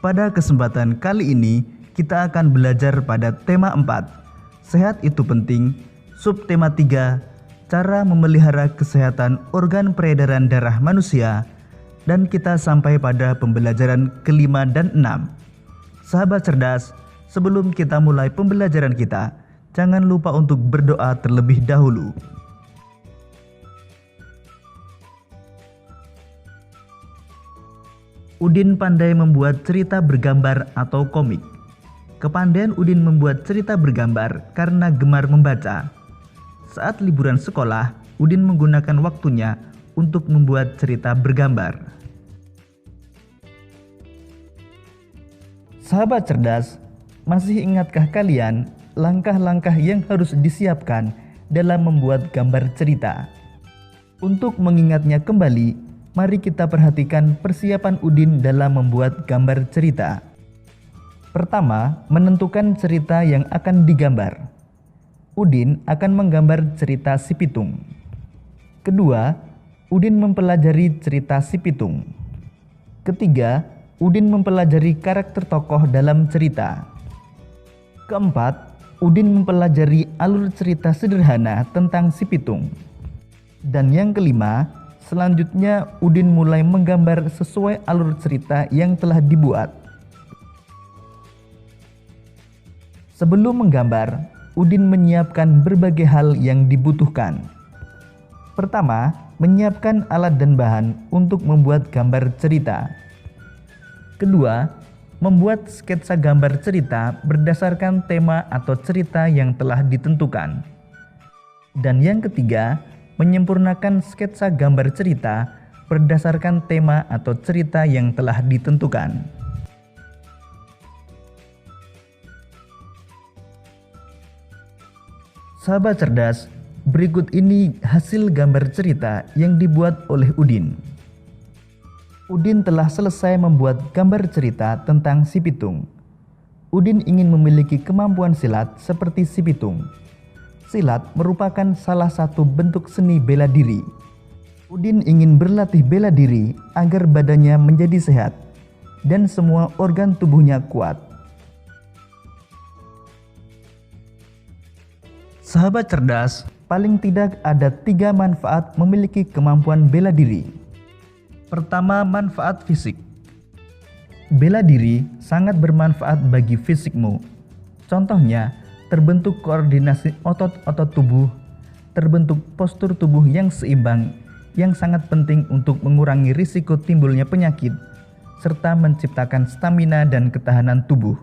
Pada kesempatan kali ini, kita akan belajar pada tema 4, sehat itu penting, subtema 3, cara memelihara kesehatan organ peredaran darah manusia, dan kita sampai pada pembelajaran kelima dan 6. Sahabat cerdas, sebelum kita mulai pembelajaran kita, jangan lupa untuk berdoa terlebih dahulu. Udin pandai membuat cerita bergambar atau komik. Kepandaian Udin membuat cerita bergambar karena gemar membaca. Saat liburan sekolah, Udin menggunakan waktunya untuk membuat cerita bergambar. Sahabat cerdas, masih ingatkah kalian langkah-langkah yang harus disiapkan dalam membuat gambar cerita? Untuk mengingatnya kembali, mari kita perhatikan persiapan Udin dalam membuat gambar cerita. Pertama, menentukan cerita yang akan digambar. Udin akan menggambar cerita si pitung. Kedua, Udin mempelajari cerita si pitung. Ketiga, Udin mempelajari karakter tokoh dalam cerita. Keempat, Udin mempelajari alur cerita sederhana tentang si pitung. Dan yang kelima, selanjutnya Udin mulai menggambar sesuai alur cerita yang telah dibuat. Sebelum menggambar, Udin menyiapkan berbagai hal yang dibutuhkan. Pertama, menyiapkan alat dan bahan untuk membuat gambar cerita. Kedua, membuat sketsa gambar cerita berdasarkan tema atau cerita yang telah ditentukan. Dan yang ketiga, menyempurnakan sketsa gambar cerita berdasarkan tema atau cerita yang telah ditentukan. Sahabat cerdas, berikut ini hasil gambar cerita yang dibuat oleh Udin. Udin telah selesai membuat gambar cerita tentang si pitung. Udin ingin memiliki kemampuan silat seperti si pitung. Silat merupakan salah satu bentuk seni bela diri. Udin ingin berlatih bela diri agar badannya menjadi sehat dan semua organ tubuhnya kuat. Sahabat cerdas, paling tidak ada 3 manfaat memiliki kemampuan bela diri. Pertama, manfaat fisik. Bela diri sangat bermanfaat bagi fisikmu. Contohnya, terbentuk koordinasi otot-otot tubuh, terbentuk postur tubuh yang seimbang, yang sangat penting untuk mengurangi risiko timbulnya penyakit, serta menciptakan stamina dan ketahanan tubuh.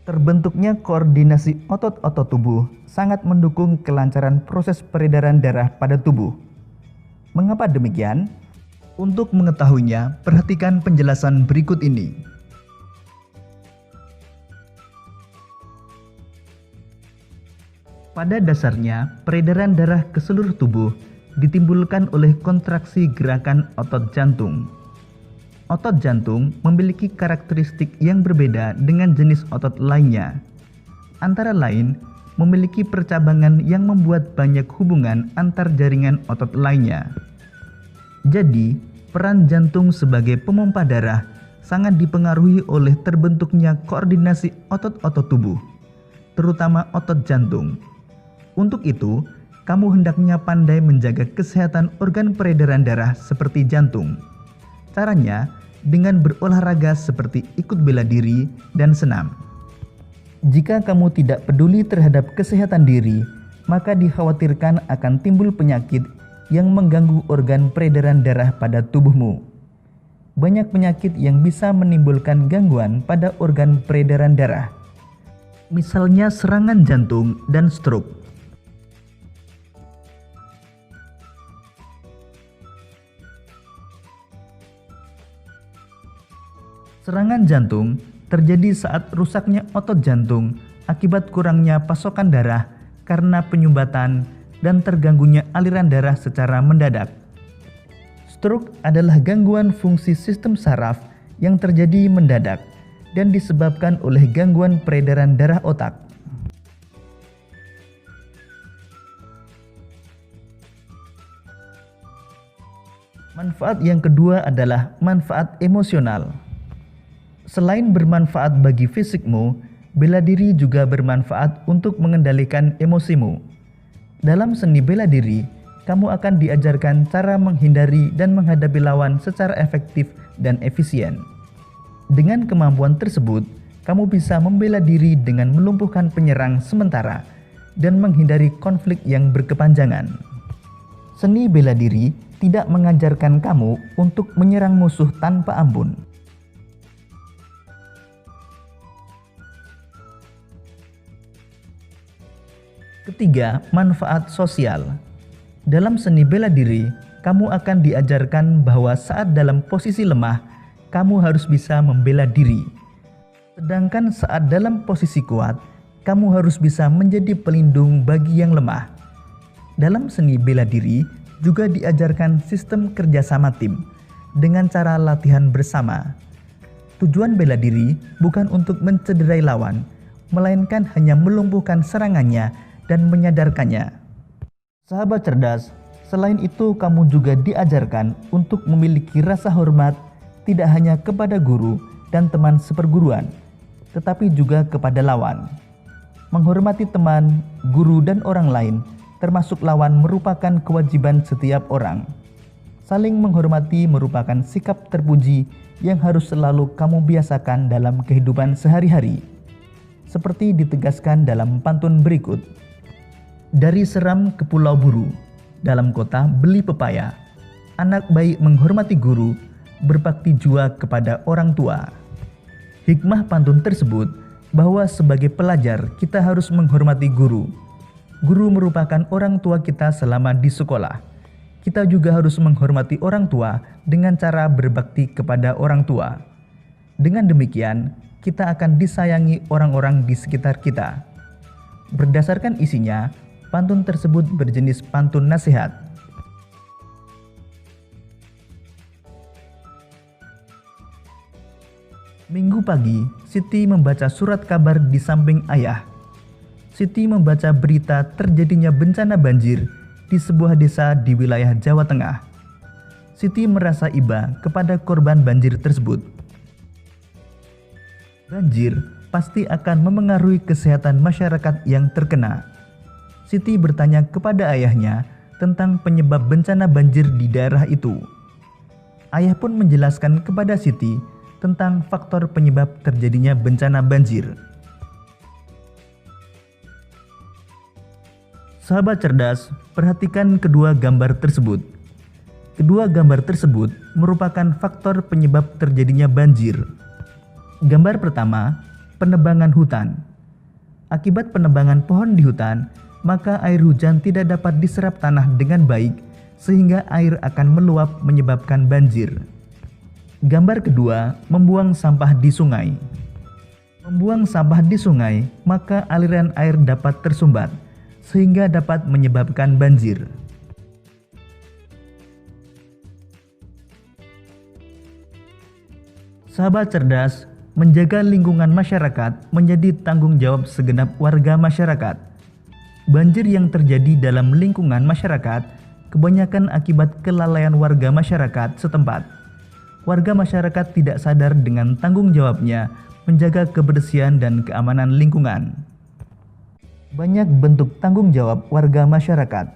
Terbentuknya koordinasi otot-otot tubuh sangat mendukung kelancaran proses peredaran darah pada tubuh. Mengapa demikian? Untuk mengetahuinya, perhatikan penjelasan berikut ini. Pada dasarnya, peredaran darah ke seluruh tubuh ditimbulkan oleh kontraksi gerakan otot jantung. Otot jantung memiliki karakteristik yang berbeda dengan jenis otot lainnya. Antara lain, memiliki percabangan yang membuat banyak hubungan antar jaringan otot lainnya. Jadi, peran jantung sebagai pemompa darah sangat dipengaruhi oleh terbentuknya koordinasi otot-otot tubuh, terutama otot jantung. Untuk itu, kamu hendaknya pandai menjaga kesehatan organ peredaran darah seperti jantung. Caranya dengan berolahraga seperti ikut bela diri dan senam. Jika kamu tidak peduli terhadap kesehatan diri, maka dikhawatirkan akan timbul penyakit yang mengganggu organ peredaran darah pada tubuhmu. Banyak penyakit yang bisa menimbulkan gangguan pada organ peredaran darah. Misalnya serangan jantung dan stroke. Serangan jantung terjadi saat rusaknya otot jantung akibat kurangnya pasokan darah karena penyumbatan dan terganggunya aliran darah secara mendadak. Stroke adalah gangguan fungsi sistem saraf yang terjadi mendadak dan disebabkan oleh gangguan peredaran darah otak. Manfaat yang kedua adalah manfaat emosional. Selain bermanfaat bagi fisikmu, bela diri juga bermanfaat untuk mengendalikan emosimu. Dalam seni bela diri, kamu akan diajarkan cara menghindari dan menghadapi lawan secara efektif dan efisien. Dengan kemampuan tersebut, kamu bisa membela diri dengan melumpuhkan penyerang sementara dan menghindari konflik yang berkepanjangan. Seni bela diri tidak mengajarkan kamu untuk menyerang musuh tanpa ampun. Ketiga, manfaat sosial. Dalam seni bela diri, kamu akan diajarkan bahwa saat dalam posisi lemah, kamu harus bisa membela diri. Sedangkan saat dalam posisi kuat, kamu harus bisa menjadi pelindung bagi yang lemah. Dalam seni bela diri juga diajarkan sistem kerjasama tim dengan cara latihan bersama. Tujuan bela diri bukan untuk mencederai lawan, melainkan hanya melumpuhkan serangannya dan menyadarkannya. Sahabat cerdas, selain itu kamu juga diajarkan untuk memiliki rasa hormat tidak hanya kepada guru dan teman seperguruan, tetapi juga kepada lawan. Menghormati teman, guru, dan orang lain, termasuk lawan, merupakan kewajiban setiap orang. Saling menghormati merupakan sikap terpuji yang harus selalu kamu biasakan dalam kehidupan sehari-hari. Seperti ditegaskan dalam pantun berikut. Dari seram ke pulau buru, dalam kota beli pepaya. Anak baik menghormati guru, berbakti jua kepada orang tua. Hikmah pantun tersebut bahwa sebagai pelajar kita harus menghormati guru. Guru merupakan orang tua kita selama di sekolah. Kita juga harus menghormati orang tua dengan cara berbakti kepada orang tua. Dengan demikian, kita akan disayangi orang-orang di sekitar kita. Berdasarkan isinya, pantun tersebut berjenis pantun nasihat. Minggu pagi, Siti membaca surat kabar di samping ayah. Siti membaca berita terjadinya bencana banjir di sebuah desa di wilayah Jawa Tengah. Siti merasa iba kepada korban banjir tersebut. Banjir pasti akan memengaruhi kesehatan masyarakat yang terkena. Siti bertanya kepada ayahnya tentang penyebab bencana banjir di daerah itu. Ayah pun menjelaskan kepada Siti tentang faktor penyebab terjadinya bencana banjir. Sahabat cerdas, perhatikan kedua gambar tersebut. Kedua gambar tersebut merupakan faktor penyebab terjadinya banjir. Gambar pertama, penebangan hutan. Akibat penebangan pohon di hutan, maka air hujan tidak dapat diserap tanah dengan baik, sehingga air akan meluap menyebabkan banjir. Gambar kedua, membuang sampah di sungai. Membuang sampah di sungai, maka aliran air dapat tersumbat, sehingga dapat menyebabkan banjir. Sahabat cerdas, menjaga lingkungan masyarakat menjadi tanggung jawab segenap warga masyarakat. Banjir yang terjadi dalam lingkungan masyarakat kebanyakan akibat kelalaian warga masyarakat setempat. Warga masyarakat tidak sadar dengan tanggung jawabnya menjaga kebersihan dan keamanan lingkungan. Banyak bentuk tanggung jawab warga masyarakat,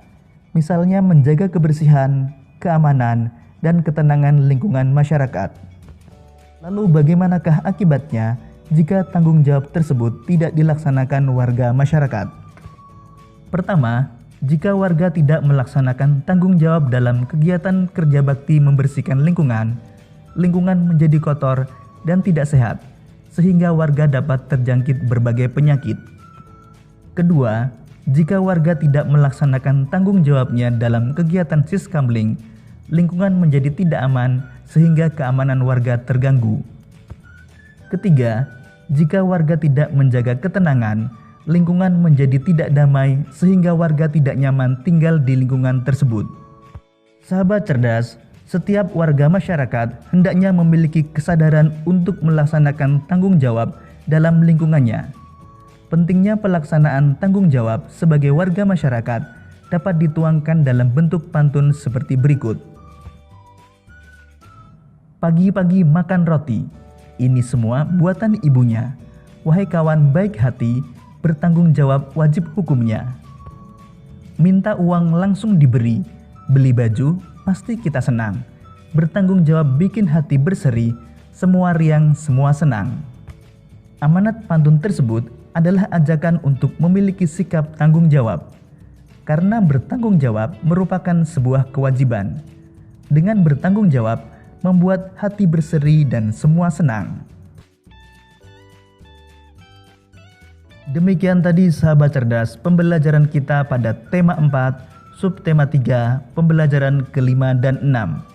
misalnya menjaga kebersihan, keamanan, dan ketenangan lingkungan masyarakat. Lalu bagaimanakah akibatnya jika tanggung jawab tersebut tidak dilaksanakan warga masyarakat? Pertama, jika warga tidak melaksanakan tanggung jawab dalam kegiatan kerja bakti membersihkan lingkungan, lingkungan menjadi kotor dan tidak sehat, sehingga warga dapat terjangkit berbagai penyakit. Kedua, jika warga tidak melaksanakan tanggung jawabnya dalam kegiatan siskamling, lingkungan menjadi tidak aman sehingga keamanan warga terganggu. Ketiga, jika warga tidak menjaga ketenangan, lingkungan menjadi tidak damai sehingga warga tidak nyaman tinggal di lingkungan tersebut. Sahabat cerdas, setiap warga masyarakat hendaknya memiliki kesadaran untuk melaksanakan tanggung jawab dalam lingkungannya. Pentingnya pelaksanaan tanggung jawab sebagai warga masyarakat dapat dituangkan dalam bentuk pantun seperti berikut. Pagi-pagi makan roti, Ini semua buatan ibunya. Wahai kawan baik hati, bertanggung jawab wajib hukumnya. Minta uang langsung diberi, beli baju pasti kita senang. Bertanggung jawab bikin hati berseri, semua riang, semua senang. Amanat pantun tersebut adalah ajakan untuk memiliki sikap tanggung jawab. Karena bertanggung jawab merupakan sebuah kewajiban. Dengan bertanggung jawab, membuat hati berseri dan semua senang. Demikian tadi sahabat cerdas pembelajaran kita pada tema 4, subtema 3, pembelajaran ke-5 dan 6.